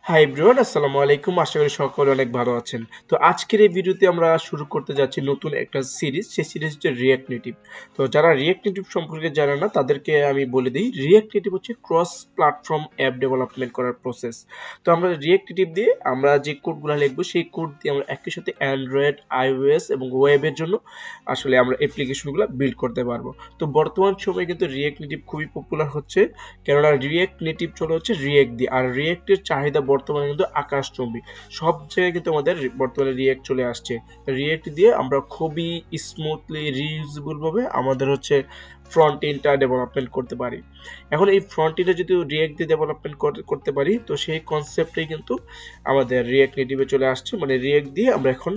Hi everyone, আসসালামু আলাইকুম। আশা করি সকলে অনেক ভালো আছেন। তো আজকের এই ভিডিওতে আমরা শুরু করতে যাচ্ছি নতুন একটা সিরিজ। সেই সিরিজ হচ্ছে রিঅ্যাক্ট নেটিভ। তো যারা রিঅ্যাক্ট নেটিভ সম্পর্কে জানে না তাদেরকে আমি বলে দিই, রিঅ্যাক্ট নেটিভ হচ্ছে ক্রস প্ল্যাটফর্ম অ্যাপ ডেভেলপমেন্ট করার প্রসেস। তো আমরা রিঅ্যাক্ট নেটিভ দিয়ে আমরা যে কোডগুলো লিখবো সেই কোড দিয়ে আমরা একই সাথে অ্যান্ড্রয়েড, আইওএস এবং ওয়েবের জন্য আসলে আমরা অ্যাপ্লিকেশনগুলো বিল্ড করতে পারবো। তো বর্তমান সময়ে কিন্তু রিঅ্যাক্ট নেটিভ খুবই পপুলার হচ্ছে, কেননা রিঅ্যাক্ট নেটিভ চলে হচ্ছে রিঅ্যাক্ট দিয়ে। আর রিঅ্যাক্টের চাহিদা বর্তমানে কিন্তু আকাশচুম্বী। সব জায়গায় কিন্তু আমাদের বর্তমানে রিঅ্যাক্ট চলে আসছে। রিঅ্যাক্ট দিয়ে আমরা খুবই স্মুথলি রিইউজেবল ভাবে আমাদের হচ্ছে ফ্রন্ট এন্ডটা ডেভেলপমেন্ট করতে পারি। এখন এই ফ্রন্ট এন্ডে যদি রিঅ্যাক্ট দিয়ে ডেভেলপমেন্ট করতে পারি, তো সেই কনসেপ্টটাই কিন্তু আমাদের রিঅ্যাক্ট নেটিভে চলে আসছে। মানে রিঅ্যাক্ট দিয়ে আমরা এখন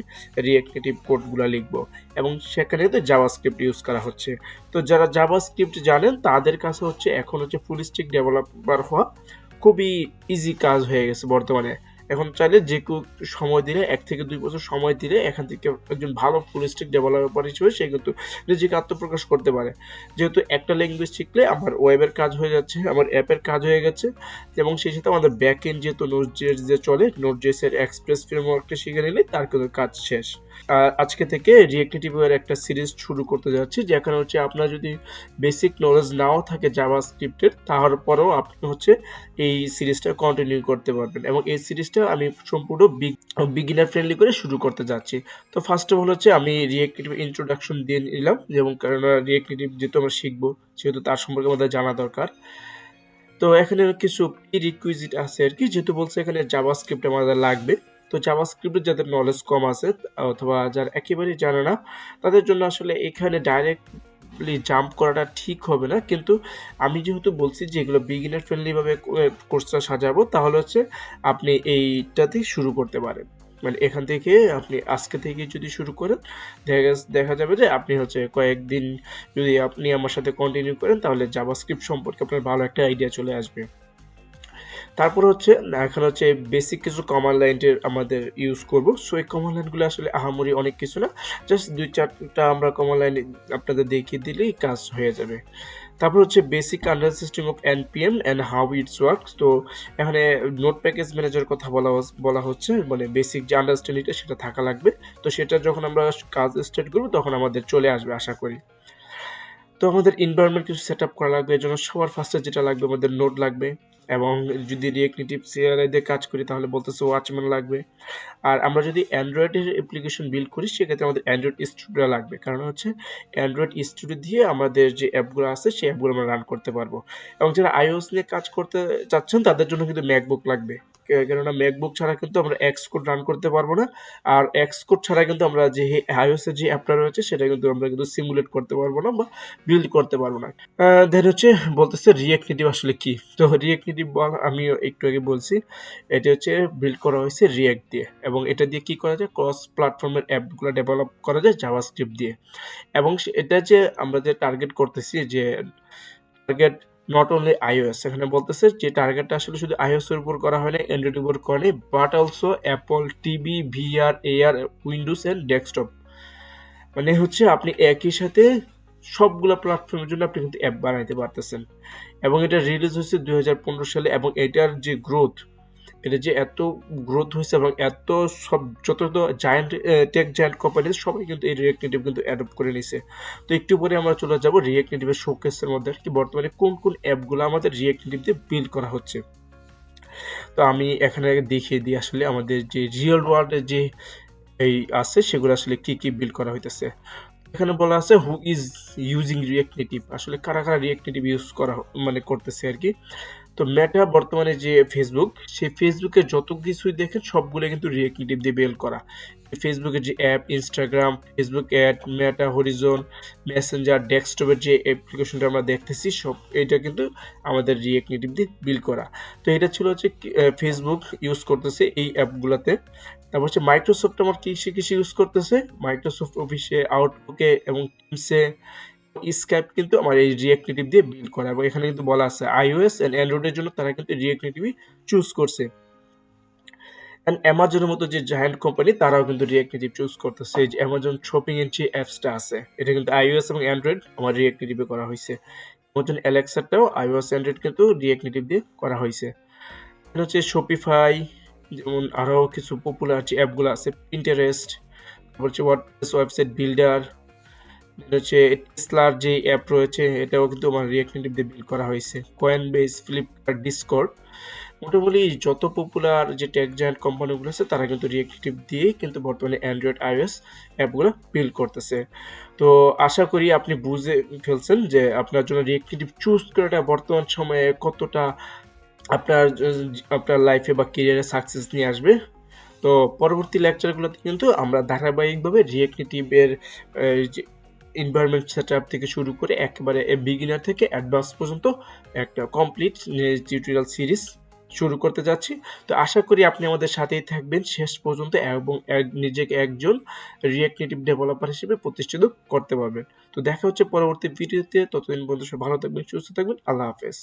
রিঅ্যাক্ট নেটিভ কোডগুলো লিখবো এবং সেখানে কিন্তু জাভাস্ক্রিপ্ট ইউজ করা হচ্ছে। তো যারা জাভাস্ক্রিপ্ট জানেন তাদের কাছে হচ্ছে এখন হচ্ছে ফুল স্ট্যাক ডেভেলপার হওয়া খুবই ইজি কাজ হয়ে গেছে বর্তমানে। এখন চাইলে যে কেউ সময় দিলে ১ থেকে ২ বছর সময় দিলে এখান থেকে একজন ভালো ফুল স্ট্যাক ডেভেলপার হিসেবে সে কিন্তু নিজেকে আত্মপ্রকাশ করতে পারে। যেহেতু একটা ল্যাঙ্গুয়েজ শিখলে আমার ওয়েবের কাজ হয়ে যাচ্ছে, আমার অ্যাপের কাজ হয়ে গেছে এবং সেই সাথে আমাদের ব্যাক এন্ড যেহেতু নোড.জেএস যে চলে, নোড.জেএস এর এক্সপ্রেস ফ্রেমওয়ার্কটা শিখে নিলে তার কিন্তু কাজ শেষ। আজকে থেকে রিঅ্যাক্ট নেটিভ এর একটা সিরিজ শুরু করতে যাচ্ছি, যেখানে হচ্ছে আপনার যদি বেসিক নলেজ নাও থাকে জাভাস্ক্রিপ্টের, তারপরেও আপনি হচ্ছে এই সিরিজটা কন্টিনিউ করতে পারবেন এবং এই সিরিজটা আমি সম্পূর্ণ বিগিনার ফ্রেন্ডলি করে শুরু করতে যাচ্ছি। তো ফার্স্ট অফ অল হচ্ছে আমি রিঅ্যাক্ট নেটিভ ইন্ট্রোডাকশন দিয়ে নিলাম, যেমন কারণ রিঅ্যাক্ট নেটিভ যেহেতু আমরা শিখবো সেহেতু তার সম্পর্কে আমাদের জানা দরকার। তো এখানে কিছু প্রিরিকুইজিট আছে আর কি, যেহেতু বলছে এখানে জাভাস্ক্রিপ্ট আমাদের লাগবে। তো জাভাস্ক্রিপ্টের যাদের নলেজ কম আছে অথবা যারা একেবারেই জানে না, তাদের জন্য আসলে এখানে ডাইরেক্টলি জাম্প করাটা ঠিক হবে না। কিন্তু আমি যেহেতু বলছি যে এগুলো বিগিনার ফ্রেন্ডলি ভাবে কোর্সটা সাজাবো, তাহলে হচ্ছে আপনি এইটাতেই শুরু করতে পারেন। মানে এখান থেকে আপনি আজকে থেকে যদি শুরু করেন, দেখা যাবে যে আপনি হচ্ছে কয়েকদিন যদি আপনি আমার সাথে কন্টিনিউ করেন তাহলে জাভাস্ক্রিপ্ট সম্পর্কে আপনার ভালো একটা আইডিয়া চলে আসবে। তারপর হচ্ছে এখানে হচ্ছে বেসিক কিছু কমান্ড লাইনের আমাদের ইউজ করব। সো এই কমান্ড লাইনগুলো আসলে আহামরি অনেক কিছু না, জাস্ট ২-৪টা আমরা কমান্ড লাইন আপনাদের দেখিয়ে দিলেই কাজ হয়ে যাবে। তারপর হচ্ছে basic understanding of npm and how it's works. তো এখানে নোট প্যাকেজ ম্যানেজার কথা বলা হচ্ছে, মানে বেসিক যে আন্ডারস্ট্যান্ডিংটা সেটা থাকা লাগবে। তো সেটা যখন আমরা কাজ স্টার্ট করবো তখন আমাদের চলে আসবে আশা করি। তো আমাদের এনভায়রনমেন্ট কিছু সেট আপ করা লাগবে। এর জন্য সবার ফার্স্টে যেটা লাগবে আমাদের নোড লাগবে এবং যদি রিঅ্যাক্ট নেটিভ সিআরআই দিয়ে কাজ করি তাহলে বলতেছে ওয়াচম্যান লাগবে। আর আমরা যদি অ্যান্ড্রয়েডের অ্যাপ্লিকেশন বিল্ড করি সেক্ষেত্রে আমাদের অ্যান্ড্রয়েড স্টুডিও লাগবে, কারণ হচ্ছে অ্যান্ড্রয়েড স্টুডিও দিয়ে আমাদের যে অ্যাপগুলো আছে সেই অ্যাপগুলো আমরা রান করতে পারবো। এবং যারা আইওএস নিয়ে কাজ করতে চাচ্ছেন তাদের জন্য কিন্তু ম্যাকবুক লাগবে, কেননা ম্যাকবুক ছাড়া কিন্তু আমরা এক্স কোড রান করতে পারবো না। আর এক্স কোড ছাড়া কিন্তু আমরা যে আইওএস এর যে অ্যাপটা রয়েছে সেটা কিন্তু আমরা কিন্তু সিমুলেট করতে পারবো না বা বিল্ড করতে পারবো না। দেন হচ্ছে বলতেছে রিঅ্যাক্ট নেটিভ আসলে কি। তো রিঅ্যাক্ট নেটিভ আমি একটু আগে বলছি, এটা হচ্ছে বিল্ড করা হয়েছে রিঅ্যাক্ট দিয়ে এবং এটা দিয়ে কি করা যায়, ক্রস প্ল্যাটফর্মের অ্যাপগুলো ডেভেলপ করা যায় জাভাস্ক্রিপ্ট দিয়ে। এবং এটা যে আমরা যে টার্গেট করতেছি, যে টার্গেট নট অনলি iOS, এখানে বলতেছে যে টার্গেটটা আসলে শুধু iOS এর উপর করা হয় না, অ্যান্ড্রয়েড উপর করা নেই, but also Apple TV, VR, AR, Windows and desktop. মানে হচ্ছে আপনি একই সাথে সবগুলা প্ল্যাটফর্মের জন্য আপনি কিন্তু অ্যাপ বানাইতে পারতেছেন। এবং এটা রিলিজ হয়েছে ২০১৫ সালে এবং এটার যে গ্রোথ, এটা যে এত গ্রোথ হয়েছে এবং এত সব যত জায়ান্ট টেক জায়ান্ট কোম্পানি সবাই কিন্তু এই রিঅ্যাক্ট নেটিভ কিন্তু অ্যাডপ্ট করে নিছে। তো একটু পরে আমরা চলে যাব রিঅ্যাক্ট নেটিভের শোকেসের মধ্যে কি বর্তমানে কোন কোন অ্যাপগুলো আমাদের রিঅ্যাক্ট নেটিভ দিয়ে বিল্ড করা হচ্ছে। তো আমি এখানে দেখিয়ে দিই আসলে আমাদের যে রিয়েল ওয়ার্ল্ডের যে এই আছে সেগুলো আসলে কি কি বিল্ড করা হইতেছে। এখানে বলা আছে who is using react native, আসলে কারা কারা রিঅ্যাক্ট নেটিভ ইউজ করা মানে করতেছে আর কি। তো মেটা বর্তমানে যে ফেসবুক, সেই ফেসবুকে যত কিছুই দেখেন সবগুলো কিন্তু রিঅ্যাক্ট নেটিভ দিয়ে বিল্ড করা। ফেসবুকের যে অ্যাপ, ইনস্টাগ্রাম, ফেসবুক অ্যাড, মেটা, হরিজন, মেসেঞ্জার, ডেস্কটপের যে অ্যাপ্লিকেশনটা আমরা দেখতেছি সব এটা কিন্তু আমাদের রিঅ্যাক্ট নেটিভ দিয়ে বিল্ড করা। তো এটা ছিল হচ্ছে ফেসবুক ইউজ করতেছে এই অ্যাপগুলোতে। তারপর হচ্ছে মাইক্রোসফট আমার কিসে কিসে ইউজ করতেছে, মাইক্রোসফট অফিসে, আউটলুকে এবং টিমসে, স্কাইপ কিন্তু আমার এই রিঅ্যাক্ট নেটিভ দিয়ে বিল্ড করা। এবং এখানে কিন্তু বলা আছে আইওএস এন্ড অ্যান্ড্রয়েডের জন্য তারা কিন্তু রিঅ্যাক্ট নেটিভই চুজ করছে। এন্ড অ্যামাজনের মতো যে জায়ান্ট কোম্পানি তারাও কিন্তু রিঅ্যাক্ট নেটিভ চুজ করতেছে। এই যে অ্যামাজন শপিং এর যে অ্যাপসটা আছে এটা কিন্তু আইওএস এবং অ্যান্ড্রয়েড আমার রিঅ্যাক্ট নেটিভে করা হয়েছে। অ্যামাজন অ্যালেক্সাটাও আইওএস অ্যান্ড্রয়েড কিন্তু রিঅ্যাক্ট নেটিভ দিয়ে করা হয়েছে। হচ্ছে শপিফাই, যেমন আরো কিছু পপুলার যে অ্যাপগুলো আছে, পিন্টারেস্ট, তারপর হচ্ছে ওয়ার্ডপ্রেস ওয়েবসাইট বিল্ডার, হচ্ছে টেসলার যে অ্যাপ রয়েছে এটাও কিন্তু আমার রিয়েক্ট নেটিভ দিয়ে বিল্ড করা হয়েছে, কয়েনবেস, ফ্লিপকার্ট, ডিসকর্ড। মোটামুটি যত পপুলার যে টেক জায়ান্ট কোম্পানিগুলো আছে তারা কিন্তু রিয়েক্ট নেটিভ দিয়েই কিন্তু বর্তমানে অ্যান্ড্রয়েড আইওএস অ্যাপগুলো বিল্ড করতেছে। তো আশা করি আপনি বুঝে ফেলছেন যে আপনার জন্য রিয়েক্ট নেটিভ চুজ করাটা বর্তমান সময়ে কতটা আপনার আপনার লাইফে বা কেরিয়ারে সাকসেস নিয়ে আসবে। তো পরবর্তী লেকচারগুলোতে কিন্তু আমরা ধারাবাহিকভাবে রিয়েক্ট নেটিভের যে এনভায়রনমেন্ট সেটআপ থেকে শুরু করে একেবারে বিগিনার থেকে অ্যাডভান্স পর্যন্ত একটা কমপ্লিট টিউটোরিয়াল সিরিজ শুরু করতে যাচ্ছি। তো আশা করি আপনি আমাদের সাথেই থাকবেন শেষ পর্যন্ত এবং নিজেকে একজন রিয়েক্ট নেটিভ ডেভেলপার হিসেবে প্রতিষ্ঠিত করতে পারবেন। তো দেখা হচ্ছে পরবর্তী ভিডিওতে, ততদিন পর্যন্ত সবাই ভালো থাকবেন, সুস্থ থাকবেন, আল্লাহ হাফেজ।